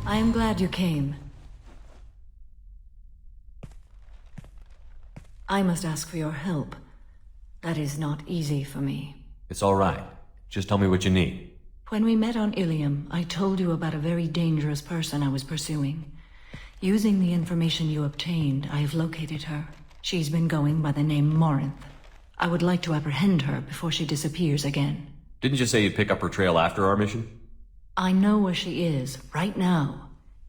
I am glad you came. I must ask for your help. That is not easy for me. It's all right. Just tell me what you need. When we met on Ilium, I told you about a very dangerous person I was pursuing. Using the information you obtained, I have located her. She's been going by the name Morinth. I would like to apprehend her before she disappears again. Didn't you say you'd pick up her trail after our mission? I know where she is, right now.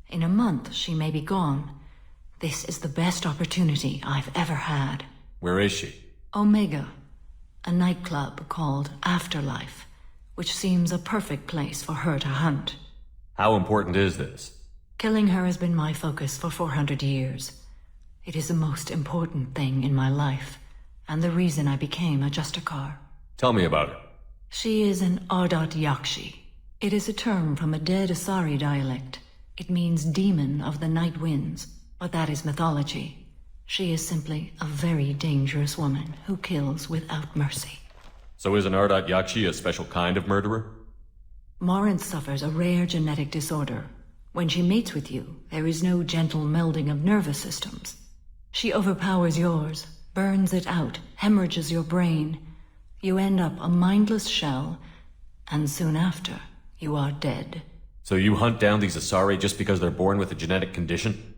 In a month, she may be gone. This is the best opportunity I've ever had. Where is she? Omega, a nightclub called Afterlife, which seems a perfect place for her to hunt. How important is this? Killing her has been my focus for 400 years. It is the most important thing in my life, and the reason I became a Justicar. Tell me about her. She is an Ardat-Yakshi. It is a term from a dead Asari dialect. It means demon of the night winds, but that is mythology. She is simply a very dangerous woman who kills without mercy. So is an Ardat-Yakshi a special kind of murderer? Morinth suffers a rare genetic disorder. When she mates with you, there is no gentle melding of nervous systems. She overpowers yours, burns it out, hemorrhages your brain. You end up a mindless shell, and soon after, you are dead. So you hunt down these Asari just because they're born with a genetic condition?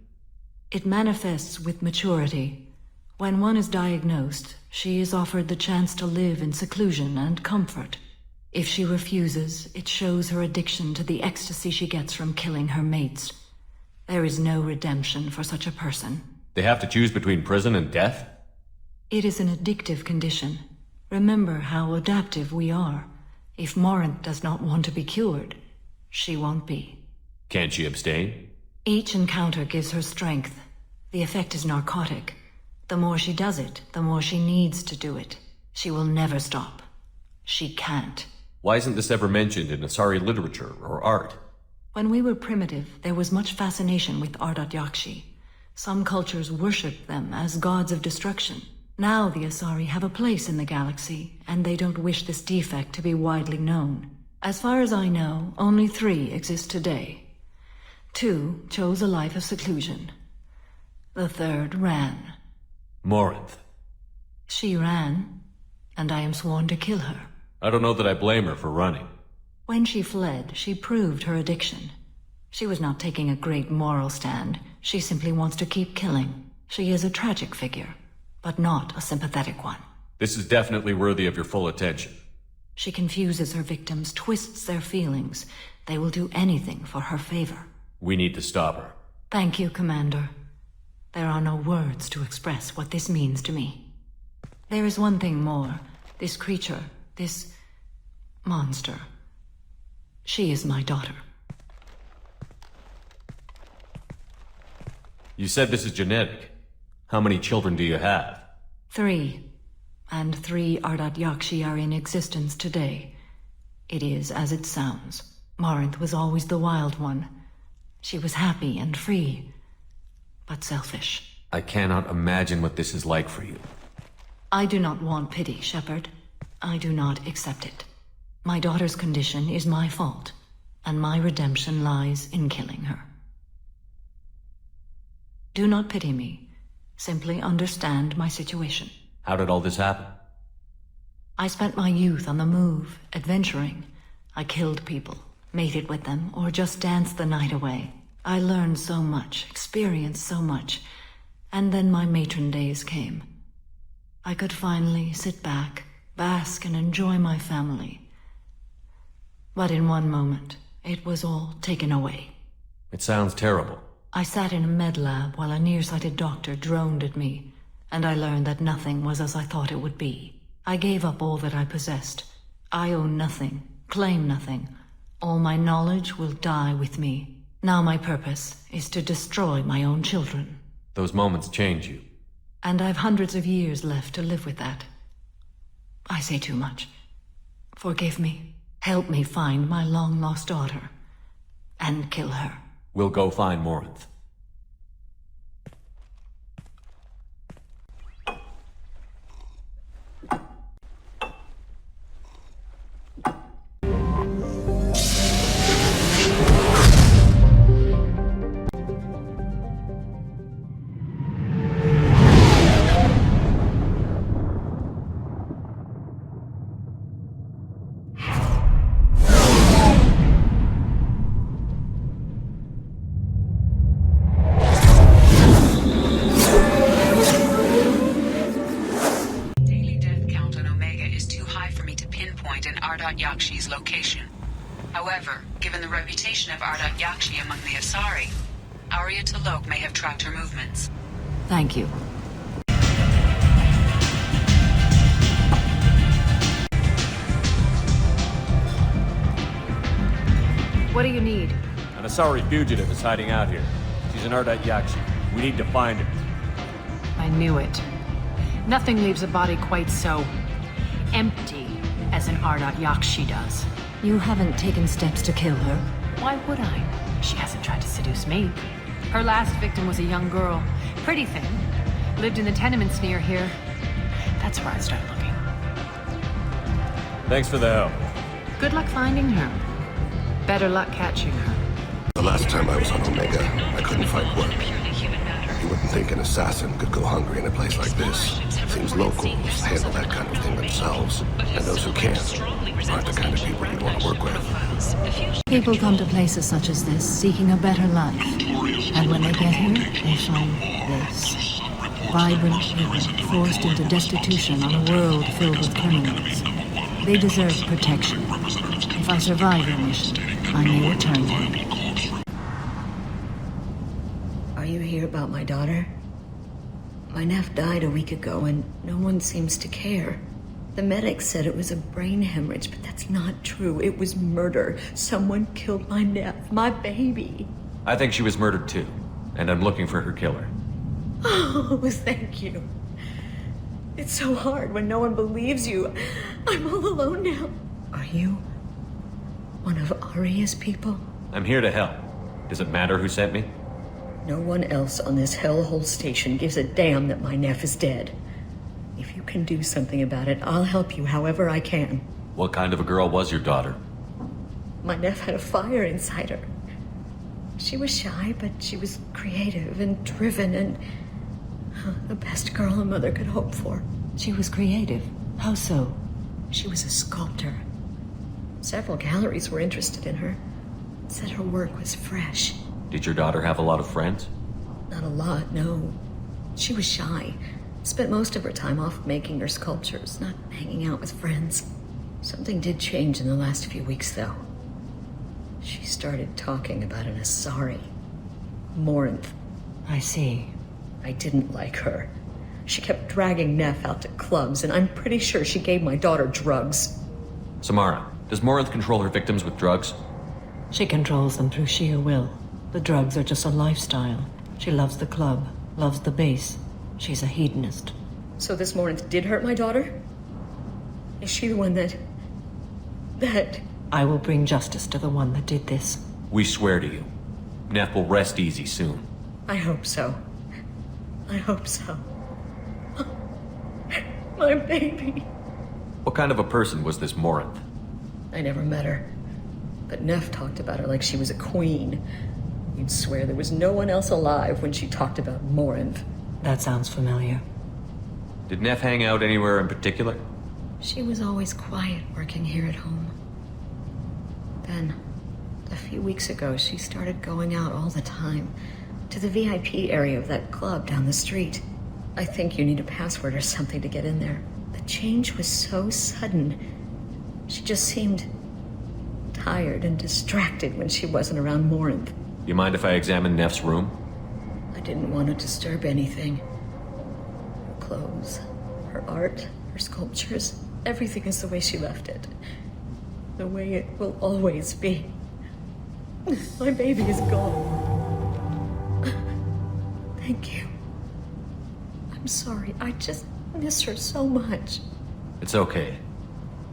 It manifests with maturity. When one is diagnosed, she is offered the chance to live in seclusion and comfort. If she refuses, it shows her addiction to the ecstasy she gets from killing her mates. There is no redemption for such a person. They have to choose between prison and death? It is an addictive condition. Remember how adaptive we are. If Morinth does not want to be cured, she won't be. Can't she abstain? Each encounter gives her strength. The effect is narcotic. The more she does it, the more she needs to do it. She will never stop. She can't. Why isn't this ever mentioned in Asari literature or art? When we were primitive, there was much fascination with Ardat-Yakshi. Some cultures worshipped them as gods of destruction. Now the Asari have a place in the galaxy, and they don't wish this defect to be widely known. As far as I know, only 3 exist today. 2 chose a life of seclusion. The 3rd ran. Morinth. She ran, and I am sworn to kill her. I don't know that I blame her for running. When she fled, she proved her addiction. She was not taking a great moral stand. She simply wants to keep killing. She is a tragic figure, but not a sympathetic one. This is definitely worthy of your full attention. She confuses her victims, twists their feelings. They will do anything for her favor. We need to stop her. Thank you, Commander. There are no words to express what this means to me. There is one thing more. This creature, this monster. She is my daughter. You said this is genetic. How many children do you have? 3. And 3 Ardat-Yakshi are in existence today. It is as it sounds. Morinth was always the wild one. She was happy and free, but selfish. I cannot imagine what this is like for you. I do not want pity, Shepard. I do not accept it. My daughter's condition is my fault, and my redemption lies in killing her. Do not pity me. Simply understand my situation. How did all this happen? I spent my youth on the move, adventuring. I killed people, mated with them, or just danced the night away. I learned so much, experienced so much, and then my matron days came. I could finally sit back, bask and enjoy my family. But in one moment, it was all taken away. It sounds terrible. I sat in a med lab while a nearsighted doctor droned at me, and I learned that nothing was as I thought it would be. I gave up all that I possessed. I own nothing, claim nothing. All my knowledge will die with me. Now my purpose is to destroy my own children. Those moments change you. And I've hundreds of years left to live with that. I say too much. Forgive me. Help me find my long-lost daughter. And kill her. We'll go find Morinth. Ardat-Yakshi among the Asari. Arya T'Loak may have tracked her movements. Thank you. What do you need? An Asari fugitive is hiding out here. She's an Ardat-Yakshi. We need to find her. I knew it. Nothing leaves a body quite so empty as an Ardat-Yakshi does. You haven't taken steps to kill her? Why would I? She hasn't tried to seduce me. Her last victim was a young girl. Pretty thin. Lived in the tenements near here. That's where I start looking. Thanks for the help. Good luck finding her. Better luck catching her. The last time I was on Omega, I couldn't find work. You wouldn't think an assassin could go hungry in a place like this. Seems locals handle that kind of thing themselves, and those who can't aren't the kind of people you want to work with. People come to places such as this seeking a better life. And when they get here, they find this. Vibrant people forced into destitution on a world filled with criminals. They deserve protection. If I survive your mission, I may return here. Are you here about my daughter? My nephew died a week ago and no one seems to care. The medics said it was a brain hemorrhage, but that's not true. It was murder. Someone killed my nephew, my baby. I think she was murdered too, and I'm looking for her killer. Oh, thank you. It's so hard when no one believes you. I'm all alone now. Are you one of Arya's people? I'm here to help. Does it matter who sent me? No one else on this hellhole station gives a damn that my nephew is dead. If you can do something about it, I'll help you however I can. What kind of a girl was your daughter? My nephew had a fire inside her. She was shy, but she was creative and driven and the best girl a mother could hope for. She was creative. How so? She was a sculptor. Several galleries were interested in her. Said her work was fresh. Did your daughter have a lot of friends? Not a lot, no. She was shy. Spent most of her time off making her sculptures, not hanging out with friends. Something did change in the last few weeks, though. She started talking about an Asari. Morinth. I see. I didn't like her. She kept dragging Neff out to clubs, and I'm pretty sure she gave my daughter drugs. Samara, does Morinth control her victims with drugs? She controls them through sheer will. The drugs are just a lifestyle. She loves the club, loves the base. She's a hedonist. So this Morinth did hurt my daughter? Is she the one that... I will bring justice to the one that did this. We swear to you. Neff will rest easy soon. I hope so. I hope so. My baby. What kind of a person was this Morinth? I never met her. But Neff talked about her like she was a queen. You'd swear there was no one else alive when she talked about Morinth. That sounds familiar. Did Neff hang out anywhere in particular? She was always quiet working here at home. Then, a few weeks ago, she started going out all the time. To the VIP area of that club down the street. I think you need a password or something to get in there. The change was so sudden. She just seemed tired and distracted when she wasn't around Morinth. You mind if I examine Neff's room? I didn't want to disturb anything. Her clothes, her art, her sculptures, everything is the way she left it. The way it will always be. My baby is gone. Thank you. I'm sorry, I just miss her so much. It's okay.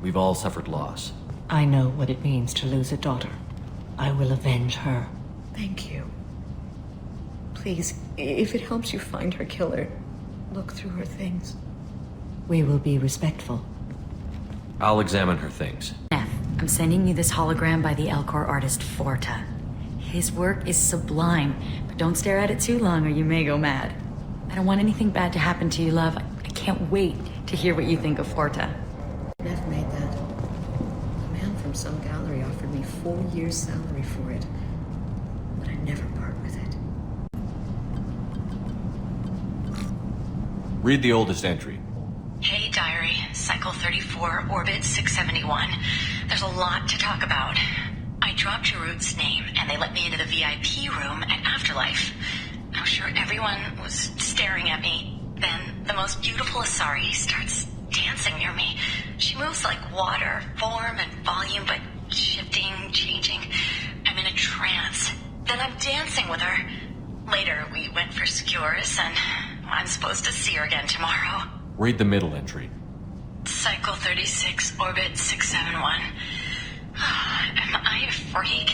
We've all suffered loss. I know what it means to lose a daughter. I will avenge her. Thank you. Please, if it helps you find her killer, look through her things. We will be respectful. I'll examine her things. Neff, I'm sending you this hologram by the Elcor artist Forta. His work is sublime, but don't stare at it too long or you may go mad. I don't want anything bad to happen to you, love. I can't wait to hear what you think of Forta. Neff made that. A man from some gallery offered me 4 years' salary for it, but I'd never part with it. Read the oldest entry. Hey, diary. Cycle 34, orbit 671. There's a lot to talk about. I dropped Jarut's name, and they let me into the VIP room at Afterlife. Now, sure, everyone was staring at me. Then, the most beautiful Asari starts dancing near me. She moves like water, form and volume, but shifting, changing. I'm in a trance. Then I'm dancing with her. Later, we went for skewers, and I'm supposed to see her again tomorrow. Read the middle entry. Cycle 36, orbit 671. Am I a freak?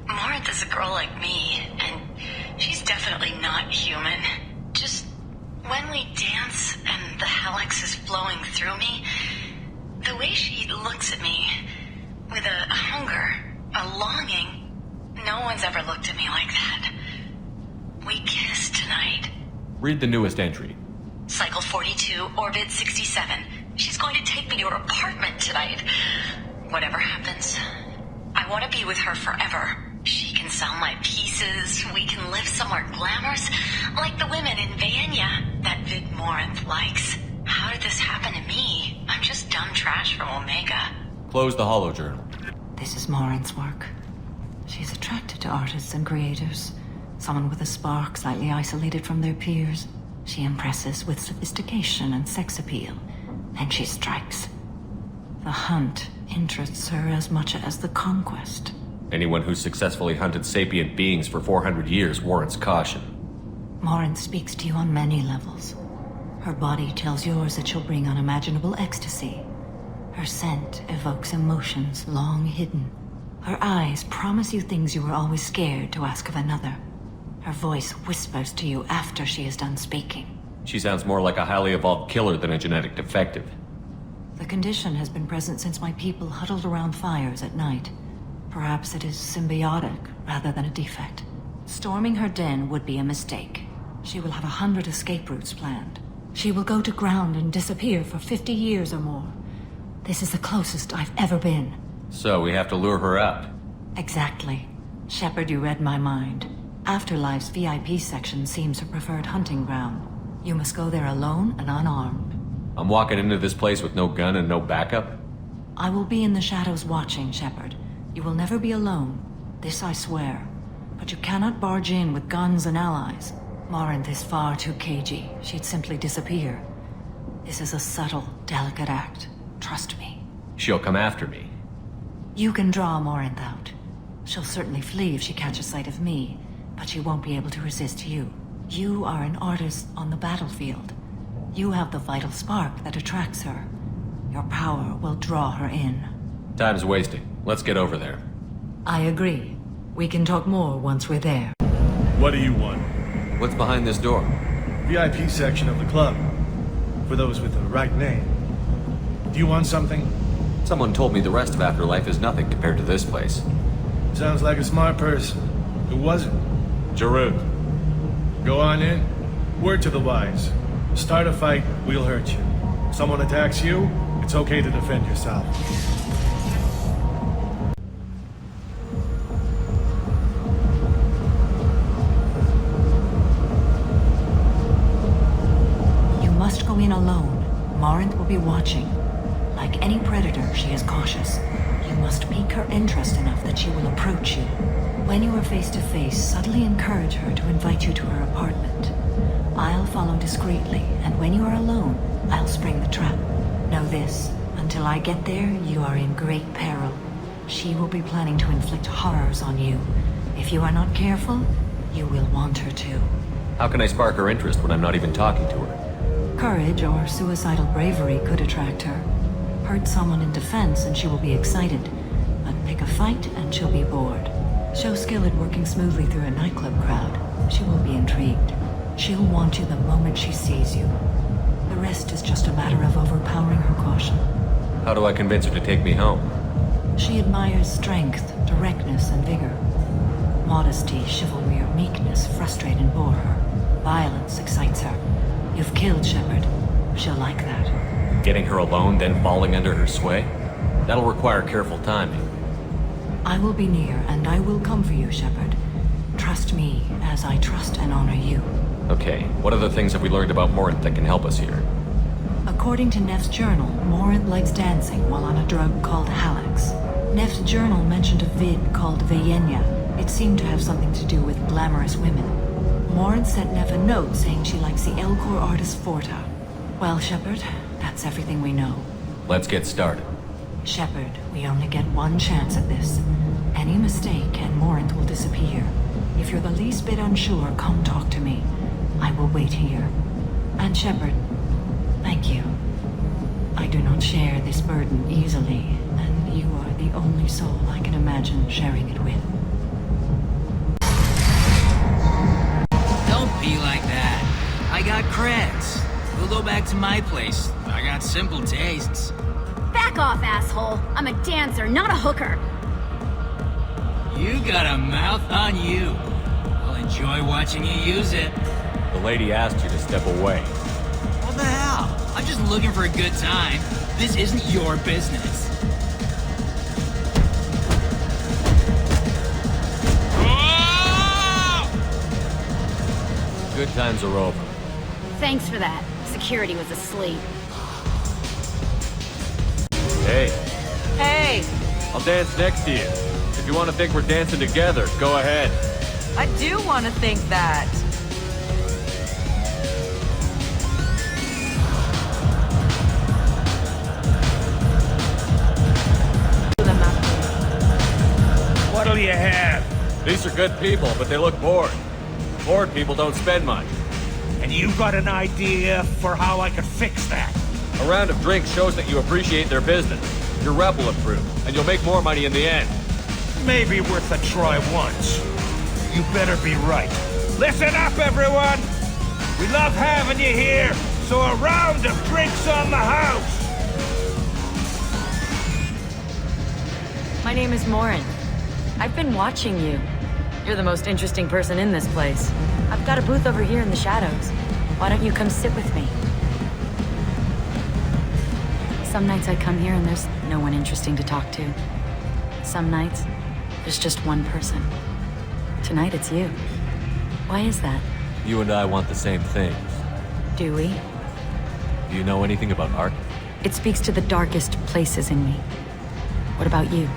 Morinth is a girl like me, and she's definitely not human. Just when we dance and the helix is flowing through me, the way she looks at me, with a hunger, a longing, no one's ever looked at me like that. We kissed tonight. Read the newest entry. Cycle 42, orbit 67. She's going to take me to her apartment tonight. Whatever happens, I want to be with her forever. She can sell my pieces, we can live somewhere glamorous, like the women in Vanya that Vid Morinth likes. How did this happen to me? I'm just dumb trash from Omega. Close the holo journal. This is Morinth's work. She's attracted to artists and creators. Someone with a spark, slightly isolated from their peers. She impresses with sophistication and sex appeal. Then she strikes. The hunt interests her as much as the conquest. Anyone who's successfully hunted sapient beings for 400 years warrants caution. Morinth speaks to you on many levels. Her body tells yours that she'll bring unimaginable ecstasy. Her scent evokes emotions long hidden. Her eyes promise you things you were always scared to ask of another. Her voice whispers to you after she is done speaking. She sounds more like a highly evolved killer than a genetic defective. The condition has been present since my people huddled around fires at night. Perhaps it is symbiotic rather than a defect. Storming her den would be a mistake. She will have 100 escape routes planned. She will go to ground and disappear for 50 years or more. This is the closest I've ever been. So we have to lure her out. Exactly. Shepard, you read my mind. Afterlife's VIP section seems her preferred hunting ground. You must go there alone and unarmed. I'm walking into this place with no gun and no backup? I will be in the shadows watching, Shepard. You will never be alone. This I swear. But you cannot barge in with guns and allies. Morinth is far too cagey. She'd simply disappear. This is a subtle, delicate act. Trust me. She'll come after me. You can draw Morinth out. She'll certainly flee if she catches sight of me, but she won't be able to resist you. You are an artist on the battlefield. You have the vital spark that attracts her. Your power will draw her in. Time's wasting. Let's get over there. I agree. We can talk more once we're there. What do you want? What's behind this door? VIP section of the club. For those with the right name. Do you want something? Someone told me the rest of Afterlife is nothing compared to this place. Sounds like a smart person. Who was it? Jarut. Go on in. Word to the wise. Start a fight, we'll hurt you. Someone attacks you, it's okay to defend yourself. You must go in alone. Morinth will be watching. Like any predator, she is cautious. You must pique her interest enough that she will approach you. When you are face to face, subtly encourage her to invite you to her apartment. I'll follow discreetly, and when you are alone, I'll spring the trap. Know this, until I get there, you are in great peril. She will be planning to inflict horrors on you. If you are not careful, you will want her to. How can I spark her interest when I'm not even talking to her? Courage or suicidal bravery could attract her. Hurt someone in defense and she will be excited, but pick a fight and she'll be bored. Show skill at working smoothly through a nightclub crowd. She will be intrigued. She'll want you the moment she sees you. The rest is just a matter of overpowering her caution. How do I convince her to take me home? She admires strength, directness, and vigor. Modesty, chivalry, or meekness frustrate and bore her. Violence excites her. You've killed Shepard. She'll like that. Getting her alone, then falling under her sway? That'll require careful timing. I will be near, and I will come for you, Shepard. Trust me, as I trust and honor you. Okay, what other things have we learned about Morinth that can help us here? According to Neff's journal, Morinth likes dancing while on a drug called Hallex. Neff's journal mentioned a vid called Vayenya. It seemed to have something to do with glamorous women. Morinth sent Neff a note saying she likes the Elcor artist Forta. Well, Shepard, that's everything we know. Let's get started. Shepard, we only get one chance at this. Any mistake and Morinth will disappear. If you're the least bit unsure, come talk to me. I will wait here. And Shepard, thank you. I do not share this burden easily, and you are the only soul I can imagine sharing it with. Don't be like that. I got creds. We'll go back to my place. I got simple tastes. Back off, asshole. I'm a dancer, not a hooker. You got a mouth on you. I'll enjoy watching you use it. The lady asked you to step away. What the hell? I'm just looking for a good time. This isn't your business. Good times are over. Thanks for that. Security was asleep. Hey, Hey! I'll dance next to you. If you want to think we're dancing together, go ahead. I do want to think that. What'll you have? These are good people, but they look bored. Bored people don't spend much. And you got an idea for how I could fix that? A round of drinks shows that you appreciate their business. Your rep will improve, and you'll make more money in the end. Maybe worth a try once. You better be right. Listen up, everyone! We love having you here, so a round of drinks on the house! My name is Morinth. I've been watching you. You're the most interesting person in this place. I've got a booth over here in the shadows. Why don't you come sit with me? Some nights I come here and there's no one interesting to talk to. Some nights, there's just one person. Tonight it's you. Why is that? You and I want the same things. Do we? Do you know anything about art? It speaks to the darkest places in me. What about you?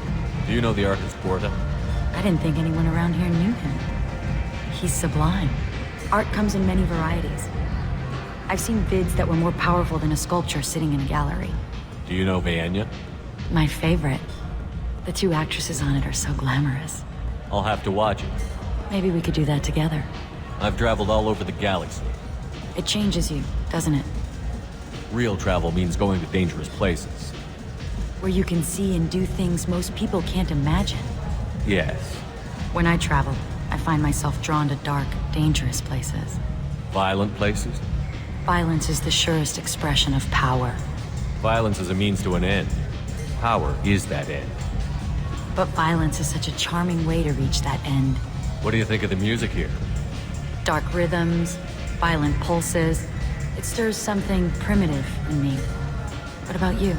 Do you know the artist Porta? I didn't think anyone around here knew him. He's sublime. Art comes in many varieties. I've seen vids that were more powerful than a sculpture sitting in a gallery. Do you know Vayenya? My favorite. The two actresses on it are so glamorous. I'll have to watch it. Maybe we could do that together. I've traveled all over the galaxy. It changes you, doesn't it? Real travel means going to dangerous places. Where you can see and do things most people can't imagine. Yes. When I travel, I find myself drawn to dark, dangerous places. Violent places? Violence is the surest expression of power. Violence is a means to an end. Power is that end. But violence is such a charming way to reach that end. What do you think of the music here? Dark rhythms, violent pulses. It stirs something primitive in me. What about you?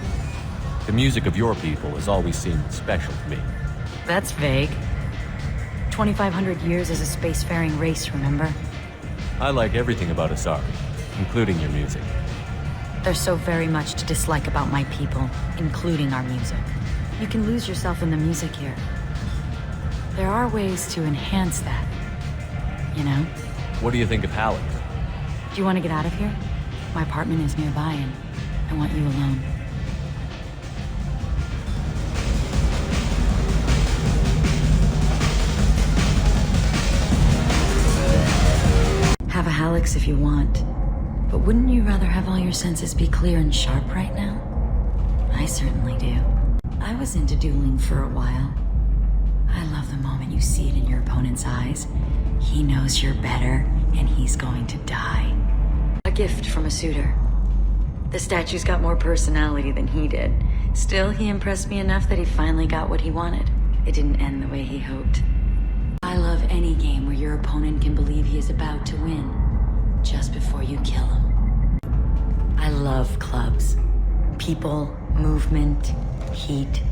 The music of your people has always seemed special to me. That's vague. 2,500 years as a spacefaring race, remember? I like everything about Asari, including your music. There's so very much to dislike about my people, including our music. You can lose yourself in the music here. There are ways to enhance that, you know? What do you think of Halleck? Do you want to get out of here? My apartment is nearby and I want you alone. Have a Hallex if you want, but wouldn't you rather have all your senses be clear and sharp right now? I certainly do. I was into dueling for a while. I love the moment you see it in your opponent's eyes. He knows you're better, and he's going to die. A gift from a suitor. The statue's got more personality than he did. Still, he impressed me enough that he finally got what he wanted. It didn't end the way he hoped. I love any game where your opponent can believe he is about to win, just before you kill him. I love clubs. People, movement, heat.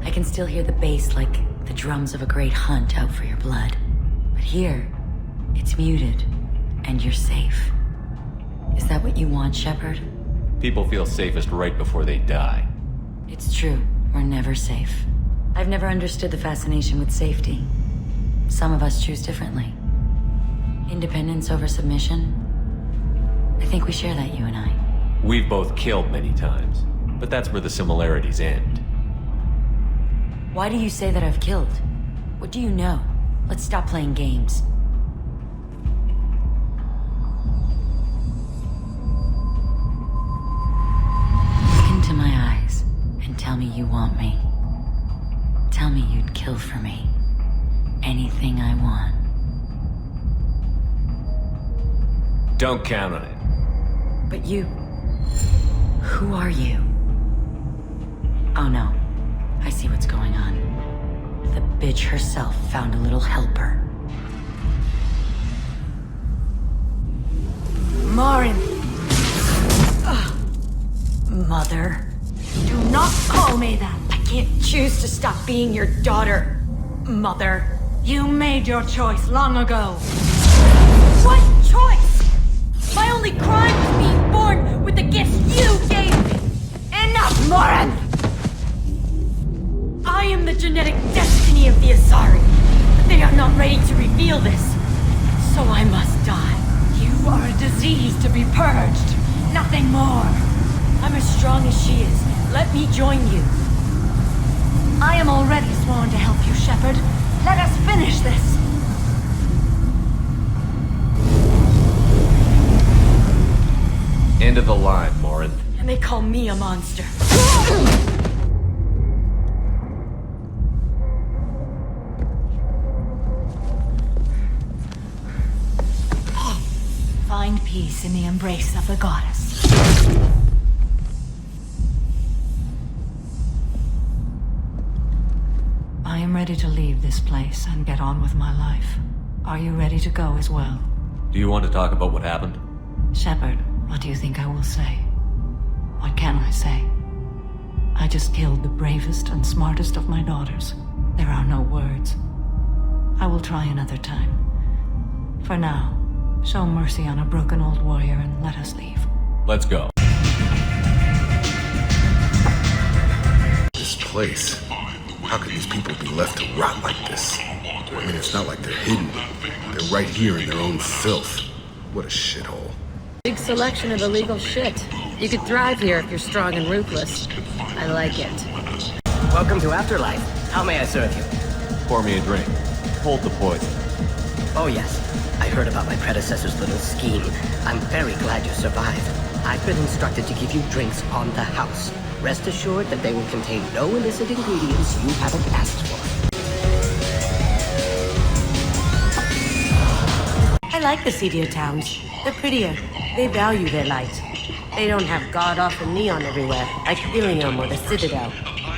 I can still hear the bass like the drums of a great hunt out for your blood. But here, it's muted, and you're safe. Is that what you want, Shepard? People feel safest right before they die. It's true. We're never safe. I've never understood the fascination with safety. Some of us choose differently. Independence over submission. I think we share that, you and I. We've both killed many times, but that's where the similarities end. Why do you say that I've killed? What do you know? Let's stop playing games. Look into my eyes and tell me you want me. Tell me you'd kill for me. Anything I want. Don't count on it. But you... Who are you? Oh no. I see what's going on. The bitch herself found a little helper. Morinth! Mother. Do not call me that! I can't choose to stop being your daughter, Mother. You made your choice long ago. What choice? My only crime was being born with the gifts you gave me! Enough, Morinth! I am the genetic destiny of the Asari, but they are not ready to reveal this. So I must die. You are a disease to be purged, nothing more. I'm as strong as she is. Let me join you. I am already sworn to help you, Shepard. Let us finish this. End of the line, Morinth. And they call me a monster. Find peace in the embrace of the goddess. I am ready to leave this place and get on with my life. Are you ready to go as well? Do you want to talk about what happened? Shepard, what do you think I will say? What can I say? I just killed the bravest and smartest of my daughters. There are no words. I will try another time. For now, show mercy on a broken old warrior and let us leave. Let's go. This place. How could these people be left to rot like this? I mean, it's not like they're hidden. They're right here in their own filth. What a shithole. Big selection of illegal shit. You could thrive here if you're strong and ruthless. I like it. Welcome to Afterlife. How may I serve you? Pour me a drink. Hold the poison. Oh yes, I heard about my predecessor's little scheme. I'm very glad you survived. I've been instructed to give you drinks on the house. Rest assured that they will contain no illicit ingredients you haven't asked for. I like the seedier towns. They're prettier. They value their light. They don't have god-awful neon everywhere, like Ilium or the Citadel.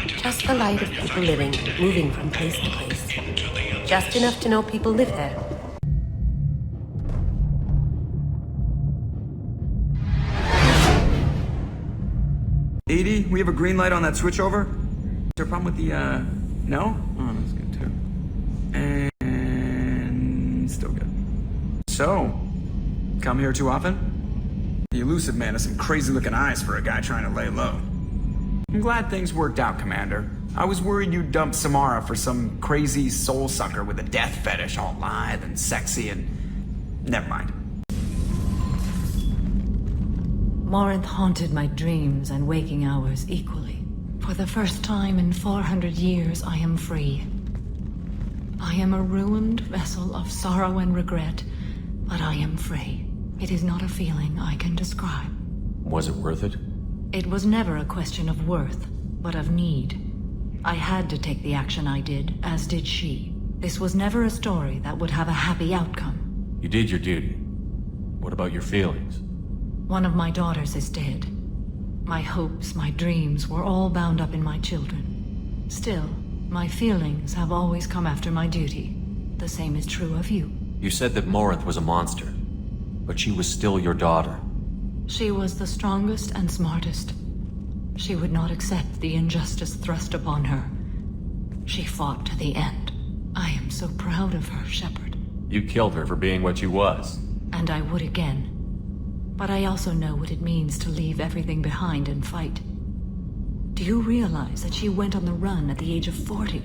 Just the light of people living, moving from place to place. Just enough to know people live there. Edie, we have a green light on that switchover? Is there a problem with the, no? Oh, that's good too. And still good. So, come here too often? The elusive man has some crazy-looking eyes for a guy trying to lay low. I'm glad things worked out, Commander. I was worried you'd dump Samara for some crazy soul sucker with a death fetish, all lithe and sexy and... Never mind. Morinth haunted my dreams and waking hours equally. For the first time in 400 years, I am free. I am a ruined vessel of sorrow and regret, but I am free. It is not a feeling I can describe. Was it worth it? It was never a question of worth, but of need. I had to take the action I did, as did she. This was never a story that would have a happy outcome. You did your duty. What about your feelings? One of my daughters is dead. My hopes, my dreams were all bound up in my children. Still, my feelings have always come after my duty. The same is true of you. You said that Morinth was a monster, but she was still your daughter. She was the strongest and smartest. She would not accept the injustice thrust upon her. She fought to the end. I am so proud of her, Shepard. You killed her for being what she was. And I would again. But I also know what it means to leave everything behind and fight. Do you realize that she went on the run at the age of 40?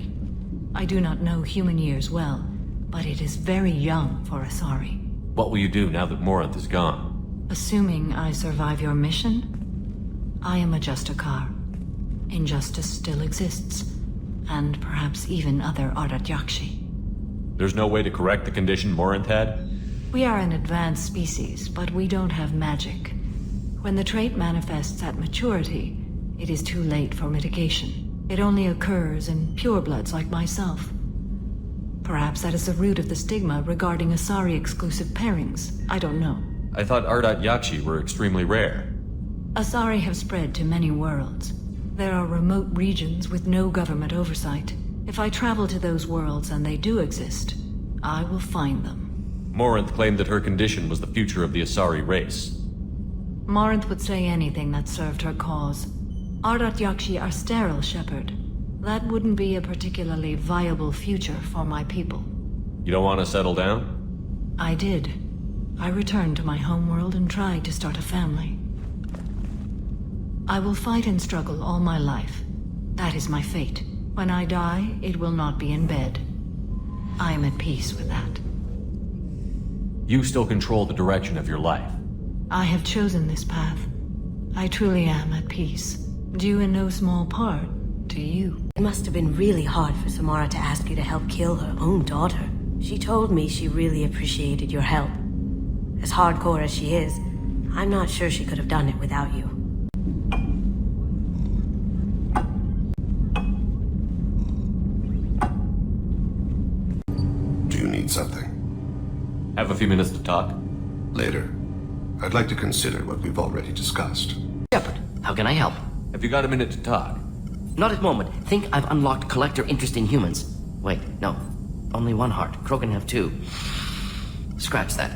I do not know human years well, but it is very young for Asari. What will you do now that Morinth is gone? Assuming I survive your mission, I am a Justakar. Injustice still exists, and perhaps even other Ardat-Yakshi. There's no way to correct the condition Morinth had? We are an advanced species, but we don't have magic. When the trait manifests at maturity, it is too late for mitigation. It only occurs in purebloods like myself. Perhaps that is the root of the stigma regarding Asari-exclusive pairings. I don't know. I thought Ardat-Yakshi were extremely rare. Asari have spread to many worlds. There are remote regions with no government oversight. If I travel to those worlds and they do exist, I will find them. Morinth claimed that her condition was the future of the Asari race. Morinth would say anything that served her cause. Ardat-Yakshi are sterile, Shepard. That wouldn't be a particularly viable future for my people. You don't want to settle down? I did. I returned to my homeworld and tried to start a family. I will fight and struggle all my life. That is my fate. When I die, it will not be in bed. I am at peace with that. You still control the direction of your life. I have chosen this path. I truly am at peace. Due in no small part to you. It must have been really hard for Samara to ask you to help kill her own daughter. She told me she really appreciated your help. As hardcore as she is, I'm not sure she could have done it without you. Do you need something? Have a few minutes to talk? Later. I'd like to consider what we've already discussed. Shepard, how can I help? Have you got a minute to talk? Not at the moment. Think I've unlocked collector interest in humans. Wait, no. Only one heart. Crow can have two. Scratch that.